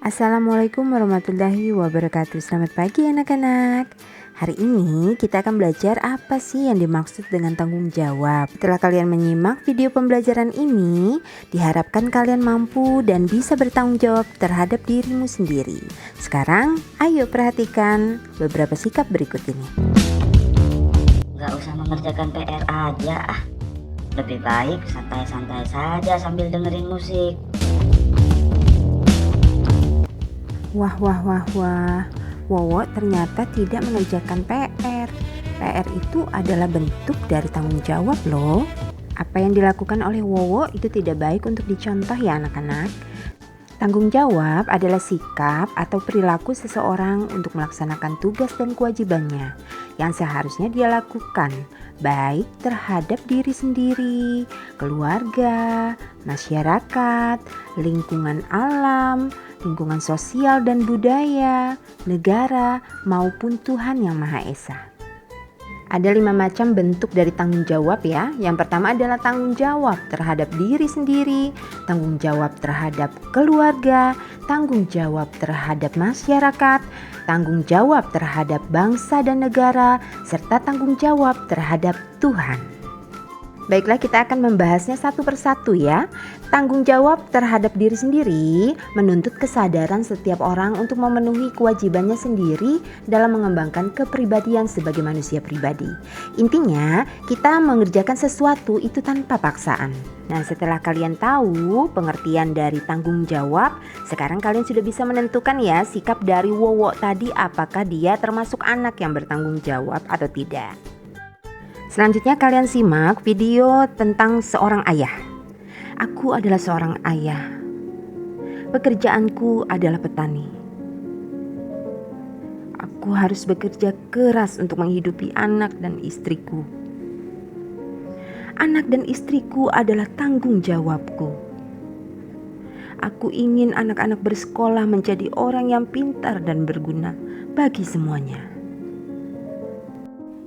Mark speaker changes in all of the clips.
Speaker 1: Assalamualaikum warahmatullahi wabarakatuh. Selamat pagi anak-anak. Hari ini kita akan belajar apa sih yang dimaksud dengan tanggung jawab. Setelah kalian menyimak video pembelajaran ini, diharapkan kalian mampu dan bisa bertanggung jawab terhadap dirimu sendiri. Sekarang, ayo perhatikan beberapa sikap berikut ini.
Speaker 2: Gak usah mengerjakan PR aja. Lebih baik santai-santai saja sambil dengerin musik.
Speaker 1: Wah, Wowo ternyata tidak mengerjakan PR. PR itu adalah bentuk dari tanggung jawab loh. Apa yang dilakukan oleh Wowo itu tidak baik untuk dicontoh ya anak-anak. Tanggung jawab adalah sikap atau perilaku seseorang untuk melaksanakan tugas dan kewajibannya yang seharusnya dia lakukan, baik terhadap diri sendiri, keluarga, masyarakat, lingkungan alam, lingkungan sosial dan budaya, negara, maupun Tuhan Yang Maha Esa. Ada 5 macam bentuk dari tanggung jawab ya. Yang pertama adalah tanggung jawab terhadap diri sendiri, tanggung jawab terhadap keluarga, tanggung jawab terhadap masyarakat, tanggung jawab terhadap bangsa dan negara, serta tanggung jawab terhadap Tuhan. Baiklah, kita akan membahasnya satu persatu ya. Tanggung jawab terhadap diri sendiri menuntut kesadaran setiap orang untuk memenuhi kewajibannya sendiri dalam mengembangkan kepribadian sebagai manusia pribadi. Intinya, kita mengerjakan sesuatu itu tanpa paksaan. Nah, setelah kalian tahu pengertian dari tanggung jawab, sekarang kalian sudah bisa menentukan ya sikap dari Wowo tadi, apakah dia termasuk anak yang bertanggung jawab atau tidak. Selanjutnya kalian simak video tentang seorang ayah. Aku adalah seorang ayah. Pekerjaanku adalah petani. Aku harus bekerja keras untuk menghidupi anak dan istriku. Anak dan istriku adalah tanggung jawabku. Aku ingin anak-anak bersekolah menjadi orang yang pintar dan berguna bagi semuanya.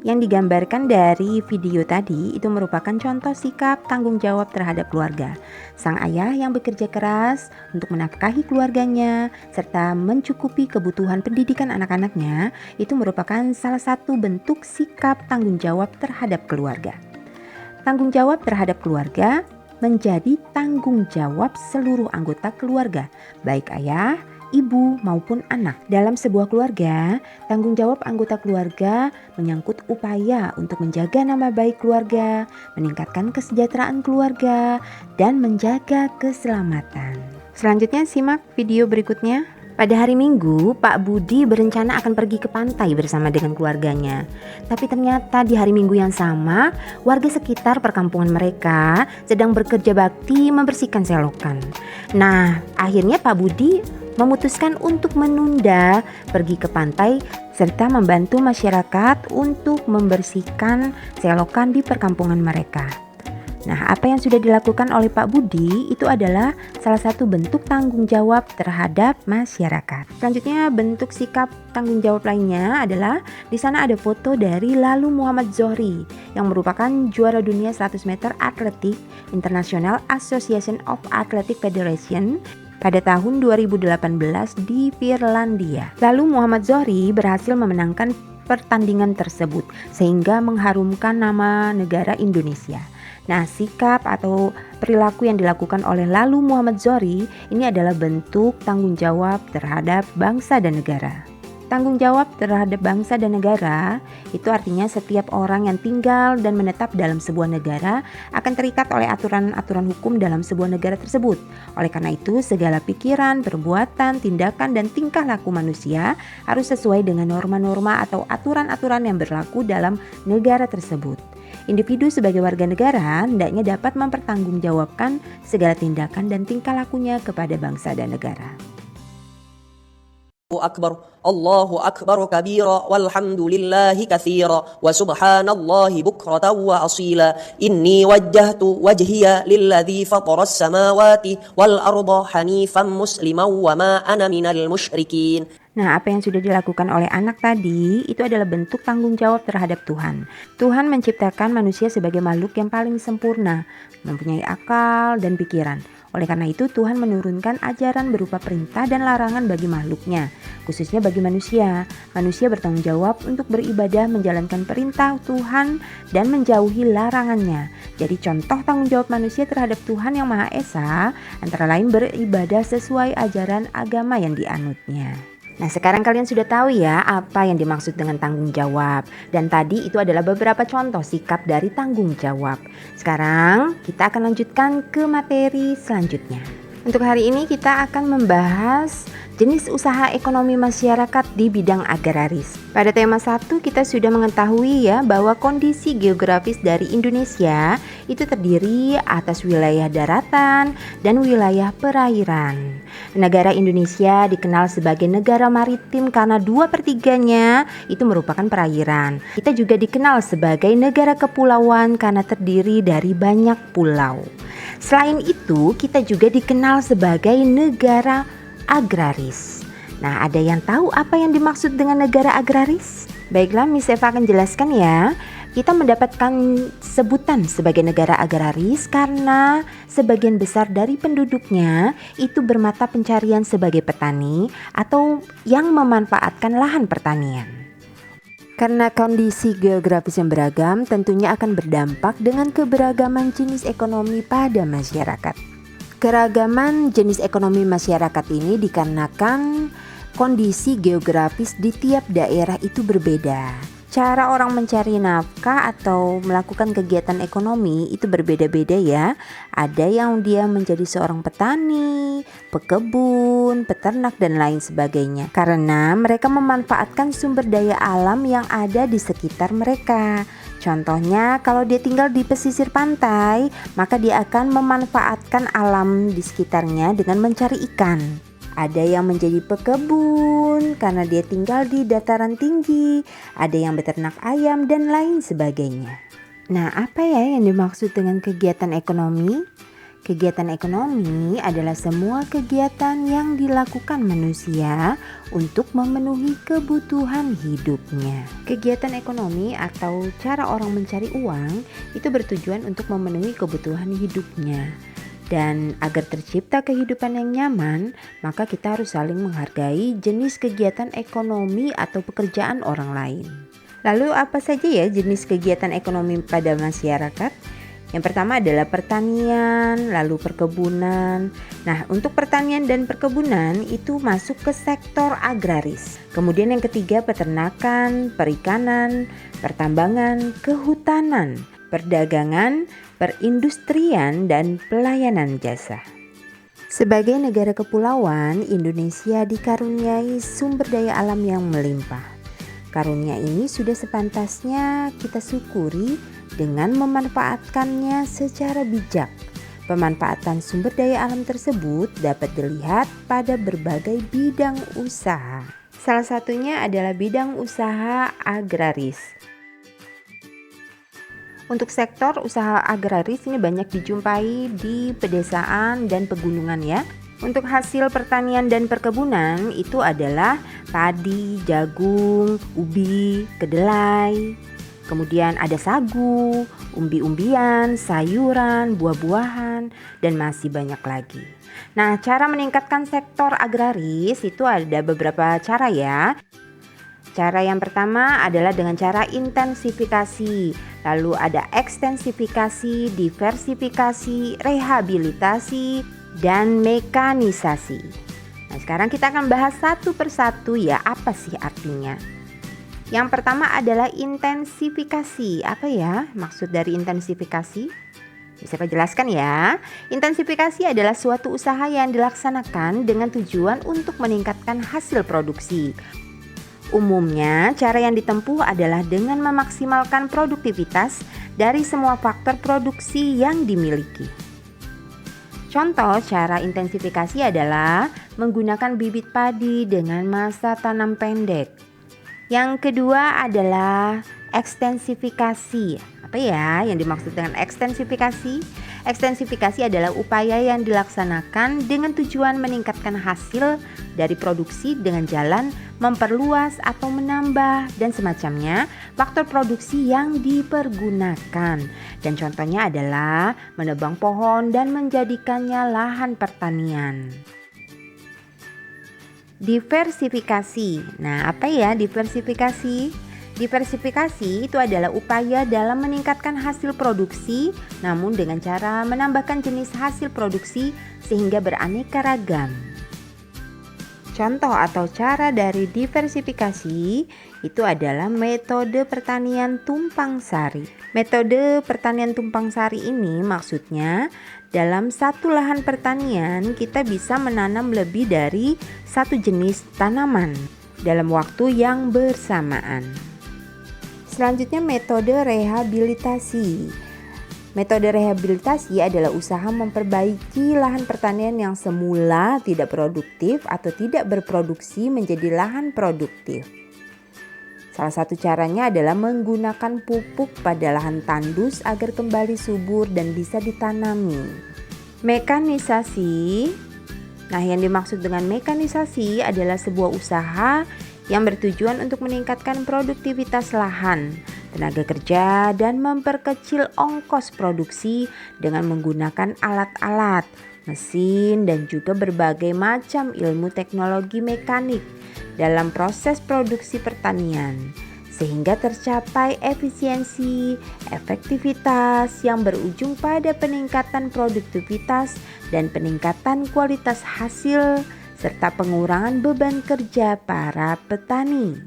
Speaker 1: Yang digambarkan dari video tadi itu merupakan contoh sikap tanggung jawab terhadap keluarga. Sang ayah yang bekerja keras untuk menafkahi keluarganya serta mencukupi kebutuhan pendidikan anak-anaknya itu merupakan salah satu bentuk sikap tanggung jawab terhadap keluarga. Tanggung jawab terhadap keluarga menjadi tanggung jawab seluruh anggota keluarga, baik ayah, ibu maupun anak. Dalam sebuah keluarga, tanggung jawab anggota keluarga menyangkut upaya untuk menjaga nama baik keluarga, meningkatkan kesejahteraan keluarga, dan menjaga keselamatan. Selanjutnya simak video berikutnya. Pada hari Minggu, Pak Budi berencana akan pergi ke pantai bersama dengan keluarganya. Tapi ternyata di hari Minggu yang sama, warga sekitar perkampungan mereka sedang bekerja bakti membersihkan selokan. Nah, akhirnya Pak Budi memutuskan untuk menunda pergi ke pantai serta membantu masyarakat untuk membersihkan selokan di perkampungan mereka. Nah, apa yang sudah dilakukan oleh Pak Budi itu adalah salah satu bentuk tanggung jawab terhadap masyarakat. Selanjutnya bentuk sikap tanggung jawab lainnya adalah di sana ada foto dari Lalu Muhammad Zohri yang merupakan juara dunia 100 meter atletik International Association of Athletic Federation pada tahun 2018 di Finlandia. Lalu Muhammad Zohri berhasil memenangkan pertandingan tersebut sehingga mengharumkan nama negara Indonesia. Nah, sikap atau perilaku yang dilakukan oleh Lalu Muhammad Zohri ini adalah bentuk tanggung jawab terhadap bangsa dan negara. Tanggung jawab terhadap bangsa dan negara itu artinya setiap orang yang tinggal dan menetap dalam sebuah negara akan terikat oleh aturan-aturan hukum dalam sebuah negara tersebut. Oleh karena itu, segala pikiran, perbuatan, tindakan, dan tingkah laku manusia harus sesuai dengan norma-norma atau aturan-aturan yang berlaku dalam negara tersebut. Individu sebagai warga negara hendaknya dapat mempertanggungjawabkan segala tindakan dan tingkah lakunya kepada bangsa dan negara.
Speaker 3: Allahu akbar kabira walhamdulillahi katsira wa subhanallahi bukratan wa asila inni wajjahtu wajhiya lilladzi fataras samawati wal arda hanifan musliman wa ma ana minal musyrikin.
Speaker 1: Nah, apa yang sudah dilakukan oleh anak tadi itu adalah bentuk tanggung jawab terhadap Tuhan. Tuhan menciptakan manusia sebagai makhluk yang paling sempurna, mempunyai akal dan pikiran. Oleh karena itu Tuhan menurunkan ajaran berupa perintah dan larangan bagi makhluknya, khususnya bagi manusia. Manusia bertanggung jawab untuk beribadah, menjalankan perintah Tuhan dan menjauhi larangannya. Jadi contoh tanggung jawab manusia terhadap Tuhan yang Maha Esa antara lain beribadah sesuai ajaran agama yang dianutnya. Nah, sekarang kalian sudah tahu ya apa yang dimaksud dengan tanggung jawab. Dan tadi itu adalah beberapa contoh sikap dari tanggung jawab. Sekarang kita akan lanjutkan ke materi selanjutnya. Untuk hari ini kita akan membahas jenis usaha ekonomi masyarakat di bidang agraris. Pada tema 1 kita sudah mengetahui ya bahwa kondisi geografis dari Indonesia itu terdiri atas wilayah daratan dan wilayah perairan. Negara Indonesia dikenal sebagai negara maritim karena 2/3-nya itu merupakan perairan. Kita juga dikenal sebagai negara kepulauan karena terdiri dari banyak pulau. Selain itu, kita juga dikenal sebagai negara agraris. Nah, ada yang tahu apa yang dimaksud dengan negara agraris? Baiklah, Miss Eva akan jelaskan ya. Kita mendapatkan sebutan sebagai negara agraris karena sebagian besar dari penduduknya itu bermata pencarian sebagai petani atau yang memanfaatkan lahan pertanian. Karena kondisi geografis yang beragam tentunya akan berdampak dengan keberagaman jenis ekonomi pada masyarakat. Keragaman jenis ekonomi masyarakat ini dikarenakan kondisi geografis di tiap daerah itu berbeda. Cara orang mencari nafkah atau melakukan kegiatan ekonomi itu berbeda-beda ya. Ada yang dia menjadi seorang petani, pekebun, peternak dan lain sebagainya. Karena mereka memanfaatkan sumber daya alam yang ada di sekitar mereka. Contohnya kalau dia tinggal di pesisir pantai, maka dia akan memanfaatkan alam di sekitarnya dengan mencari ikan. Ada yang menjadi pekebun karena dia tinggal di dataran tinggi, ada yang beternak ayam dan lain sebagainya. Nah, apa ya yang dimaksud dengan kegiatan ekonomi? Kegiatan ekonomi adalah semua kegiatan yang dilakukan manusia untuk memenuhi kebutuhan hidupnya. Kegiatan ekonomi atau cara orang mencari uang itu bertujuan untuk memenuhi kebutuhan hidupnya. Dan agar tercipta kehidupan yang nyaman, maka kita harus saling menghargai jenis kegiatan ekonomi atau pekerjaan orang lain. Lalu apa saja ya jenis kegiatan ekonomi pada masyarakat? Yang pertama adalah pertanian, lalu perkebunan. Nah, untuk pertanian dan perkebunan itu masuk ke sektor agraris. Kemudian yang ketiga peternakan, perikanan, pertambangan, kehutanan, perdagangan, perindustrian dan pelayanan jasa. Sebagai negara kepulauan, Indonesia dikaruniai sumber daya alam yang melimpah. Karunia ini sudah sepantasnya kita syukuri dengan memanfaatkannya secara bijak. Pemanfaatan sumber daya alam tersebut dapat dilihat pada berbagai bidang usaha. Salah satunya adalah bidang usaha agraris. Untuk sektor usaha agraris ini banyak dijumpai di pedesaan dan pegunungan ya. Untuk hasil pertanian dan perkebunan itu adalah padi, jagung, ubi, kedelai. Kemudian ada sagu, umbi-umbian, sayuran, buah-buahan, dan masih banyak lagi. Nah, cara meningkatkan sektor agraris itu ada beberapa cara ya. Cara yang pertama adalah dengan cara intensifikasi, lalu ada ekstensifikasi, diversifikasi, rehabilitasi, dan mekanisasi. Nah, sekarang kita akan bahas satu persatu ya, apa sih artinya. Yang pertama adalah intensifikasi. Apa ya maksud dari intensifikasi? Bisa saya jelaskan ya. Intensifikasi adalah suatu usaha yang dilaksanakan dengan tujuan untuk meningkatkan hasil produksi. Umumnya, cara yang ditempuh adalah dengan memaksimalkan produktivitas dari semua faktor produksi yang dimiliki. Contoh cara intensifikasi adalah menggunakan bibit padi dengan masa tanam pendek. Yang kedua adalah ekstensifikasi. Apa ya yang dimaksud dengan ekstensifikasi? Ekstensifikasi adalah upaya yang dilaksanakan dengan tujuan meningkatkan hasil dari produksi dengan jalan memperluas atau menambah dan semacamnya faktor produksi yang dipergunakan. Dan contohnya adalah menebang pohon dan menjadikannya lahan pertanian. Diversifikasi. Nah, apa ya diversifikasi? Diversifikasi itu adalah upaya dalam meningkatkan hasil produksi namun dengan cara menambahkan jenis hasil produksi sehingga beraneka ragam. Contoh atau cara dari diversifikasi itu adalah metode pertanian tumpang sari. Metode pertanian tumpang sari ini maksudnya dalam satu lahan pertanian kita bisa menanam lebih dari satu jenis tanaman dalam waktu yang bersamaan. Selanjutnya metode rehabilitasi. Metode rehabilitasi adalah usaha memperbaiki lahan pertanian yang semula tidak produktif atau tidak berproduksi menjadi lahan produktif. Salah satu caranya adalah menggunakan pupuk pada lahan tandus agar kembali subur dan bisa ditanami. Mekanisasi. Nah, yang dimaksud dengan mekanisasi adalah sebuah usaha yang bertujuan untuk meningkatkan produktivitas lahan, tenaga kerja, dan memperkecil ongkos produksi dengan menggunakan alat-alat, mesin, dan juga berbagai macam ilmu teknologi mekanik dalam proses produksi pertanian, sehingga tercapai efisiensi, efektivitas yang berujung pada peningkatan produktivitas dan peningkatan kualitas hasil serta pengurangan beban kerja para petani.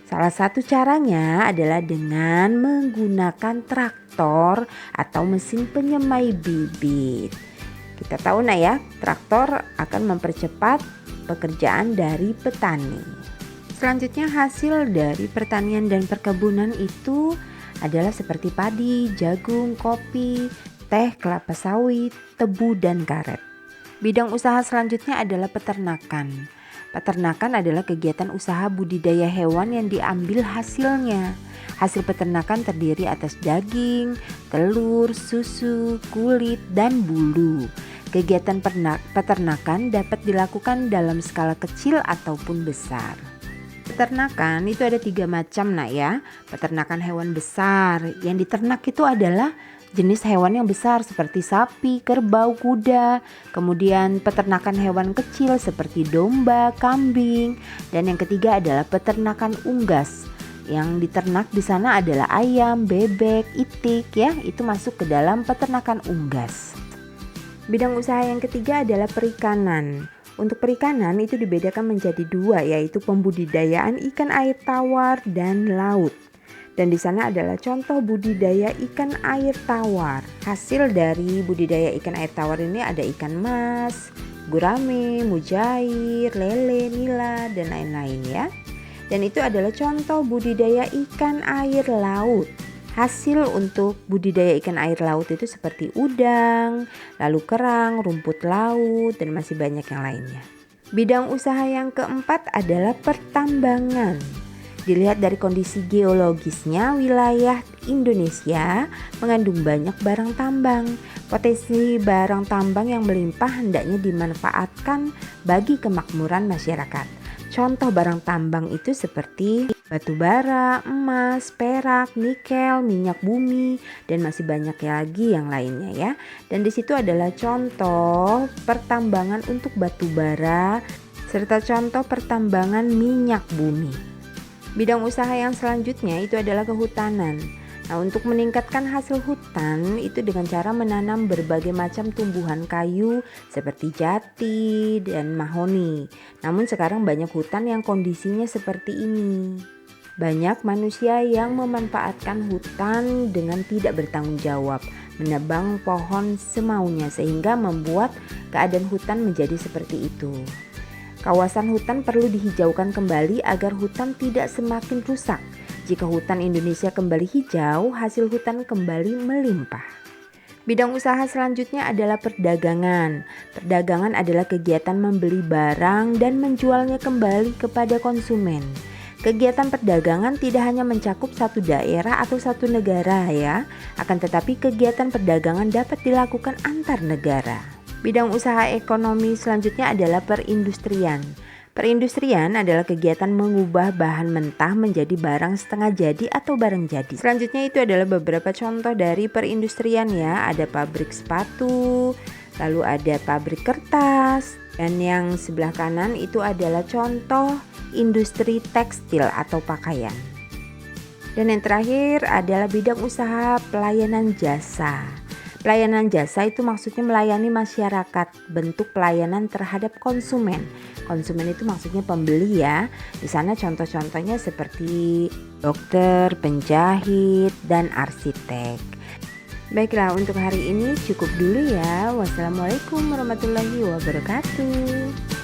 Speaker 1: Salah satu caranya adalah dengan menggunakan traktor atau mesin penyemai bibit. Kita tahu ya, traktor akan mempercepat pekerjaan dari petani. Selanjutnya hasil dari pertanian dan perkebunan itu adalah seperti padi, jagung, kopi, teh, kelapa sawit, tebu, dan karet. Bidang usaha selanjutnya adalah peternakan. Peternakan adalah kegiatan usaha budidaya hewan yang diambil hasilnya. Hasil peternakan terdiri atas daging, telur, susu, kulit, dan bulu. Kegiatan peternakan dapat dilakukan dalam skala kecil ataupun besar. Peternakan itu ada 3 macam ya. Peternakan hewan besar. Yang diternak itu adalah jenis hewan yang besar seperti sapi, kerbau, kuda. Kemudian peternakan hewan kecil seperti domba, kambing. Dan yang ketiga adalah peternakan unggas. Yang diternak di sana adalah ayam, bebek, itik ya. Itu masuk ke dalam peternakan unggas. Bidang usaha yang ketiga adalah perikanan. Untuk perikanan itu dibedakan menjadi 2, yaitu pembudidayaan ikan air tawar dan laut. Dan di sana adalah contoh budidaya ikan air tawar. Hasil dari budidaya ikan air tawar ini ada ikan mas, gurame, mujair, lele, nila, dan lain-lain ya. Dan itu adalah contoh budidaya ikan air laut. Hasil untuk budidaya ikan air laut itu seperti udang, lalu kerang, rumput laut, dan masih banyak yang lainnya. Bidang usaha yang keempat adalah pertambangan. Dilihat dari kondisi geologisnya, wilayah Indonesia mengandung banyak barang tambang. Potensi barang tambang yang melimpah hendaknya dimanfaatkan bagi kemakmuran masyarakat. Contoh barang tambang itu seperti batu bara, emas, perak, nikel, minyak bumi, dan masih banyak lagi yang lainnya ya. Dan di situ adalah contoh pertambangan untuk batu bara serta contoh pertambangan minyak bumi. Bidang usaha yang selanjutnya itu adalah kehutanan. Nah, untuk meningkatkan hasil hutan itu dengan cara menanam berbagai macam tumbuhan kayu seperti jati dan mahoni. Namun sekarang banyak hutan yang kondisinya seperti ini. Banyak manusia yang memanfaatkan hutan dengan tidak bertanggung jawab, menebang pohon semaunya sehingga membuat keadaan hutan menjadi seperti itu. Kawasan hutan perlu dihijaukan kembali agar hutan tidak semakin rusak. Jika hutan Indonesia kembali hijau, hasil hutan kembali melimpah. Bidang usaha selanjutnya adalah perdagangan. Perdagangan adalah kegiatan membeli barang dan menjualnya kembali kepada konsumen. Kegiatan perdagangan tidak hanya mencakup satu daerah atau satu negara ya, akan tetapi kegiatan perdagangan dapat dilakukan antar negara. Bidang usaha ekonomi selanjutnya adalah perindustrian. Perindustrian adalah kegiatan mengubah bahan mentah menjadi barang setengah jadi atau barang jadi. Selanjutnya itu adalah beberapa contoh dari perindustrian ya, ada pabrik sepatu, lalu ada pabrik kertas, dan yang sebelah kanan itu adalah contoh industri tekstil atau pakaian. Dan yang terakhir adalah bidang usaha pelayanan jasa. Pelayanan jasa itu maksudnya melayani masyarakat, bentuk pelayanan terhadap konsumen. Konsumen itu maksudnya pembeli ya. Di sana contoh-contohnya seperti dokter, penjahit, dan arsitek. Baiklah, untuk hari ini cukup dulu ya. Wassalamualaikum warahmatullahi wabarakatuh.